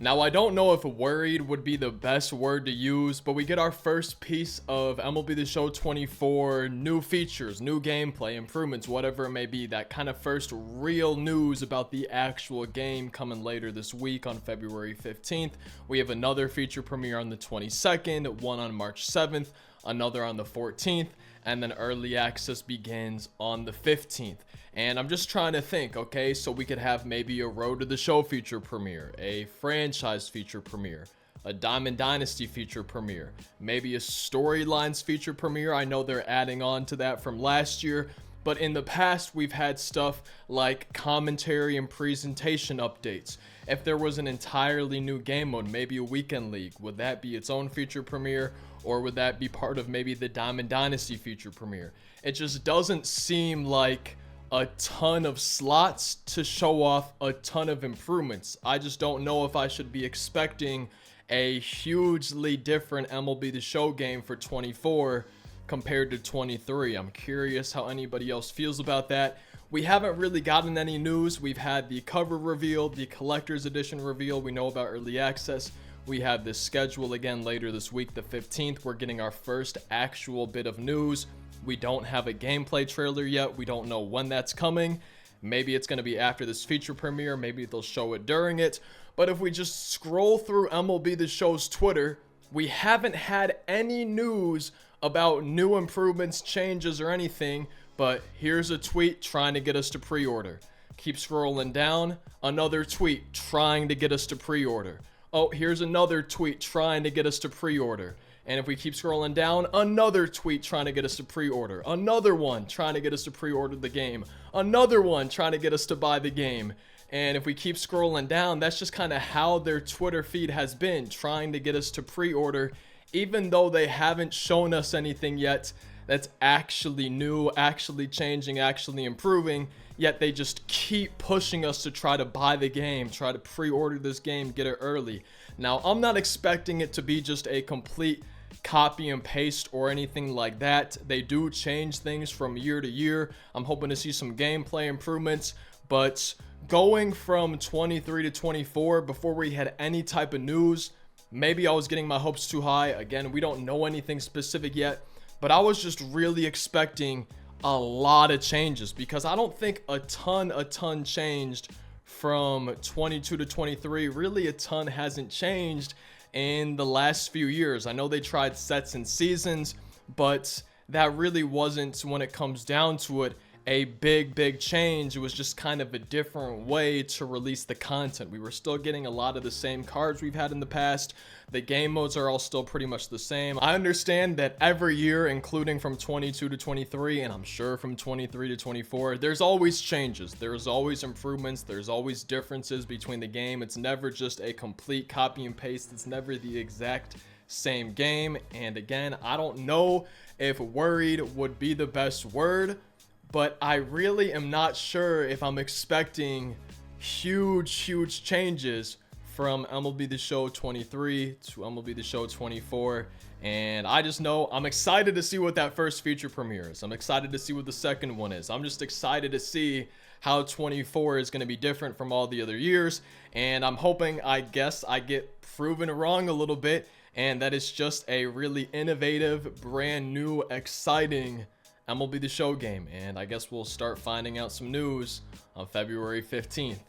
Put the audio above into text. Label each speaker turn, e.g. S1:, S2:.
S1: Now, I don't know if worried would be the best word to use, but we get our first piece of MLB The Show 24 new features, new gameplay, improvements, whatever it may be. That kind of first real news about the actual game coming later this week on February 15th. We have another feature premiere on the 22nd, one on March 7th, another on the 14th, and then early access begins on the 15th. And I'm just trying to think, okay, so we could have maybe a Road to the Show feature premiere, a franchise feature premiere, a Diamond Dynasty feature premiere, maybe a storylines feature premiere. I know they're adding on to that from last year, but in the past we've had stuff like commentary and presentation updates. If there was an entirely new game mode, maybe a weekend league, would that be its own feature premiere, or would that be part of maybe the Diamond Dynasty feature premiere? It just doesn't seem like a ton of slots to show off a ton of improvements. I just don't know if I should be expecting a hugely different MLB The Show game for 24 compared to 23. I'm curious how anybody else feels about that. We haven't really gotten any news. We've had the cover reveal, the collector's edition reveal. We know about early access. We have this schedule again later this week, the 15th. We're getting our first actual bit of news. We don't have a gameplay trailer yet. We don't know when that's coming. Maybe it's going to be after this feature premiere. Maybe they'll show it during it. But if we just scroll through MLB The Show's Twitter, we haven't had any news about new improvements, changes, or anything. But here's a tweet trying to get us to pre-order. Keep scrolling down. Another tweet trying to get us to pre-order. Oh, here's another tweet trying to get us to pre-order. And if we keep scrolling down, another tweet trying to get us to pre-order. Another one trying to get us to pre-order the game. Another one trying to get us to buy the game. And if we keep scrolling down, that's just kind of how their Twitter feed has been, trying to get us to pre-order, even though they haven't shown us anything yet that's actually new, actually changing, actually improving. Yet they just keep pushing us to try to buy the game, try to pre-order this game, get it early. Now, I'm not expecting it to be just a complete copy and paste or anything like that. They do change things from year to year. I'm hoping to see some gameplay improvements, but going from 23 to 24 before we had any type of news, maybe I was getting my hopes too high. Again, we don't know anything specific yet, but I was just really expecting a lot of changes because I don't think a ton changed from 22 to 23. Really, a ton hasn't changed in the last few years. I know they tried sets and seasons, but that really wasn't, when it comes down to it, a big change. It was just kind of a different way to release the content. We were still getting a lot of the same cards we've had in the past. The game modes are all still pretty much the same. I understand that every year, including from 22 to 23, and I'm sure from 23 to 24, there's always changes. There's always improvements. There's always differences between the game. It's never just a complete copy and paste. It's never the exact same game. And again, I don't know if worried would be the best word, but I really am not sure if I'm expecting huge changes from MLB The Show 23 to MLB The Show 24. And I just know I'm excited to see what that first feature premiere is. I'm excited to see what the second one is. I'm just excited to see how 24 is going to be different from all the other years. And I'm hoping, I guess, I get proven wrong a little bit, and that it's just a really innovative, brand new, exciting MLB The Show game. And I guess we'll start finding out some news on February 15th.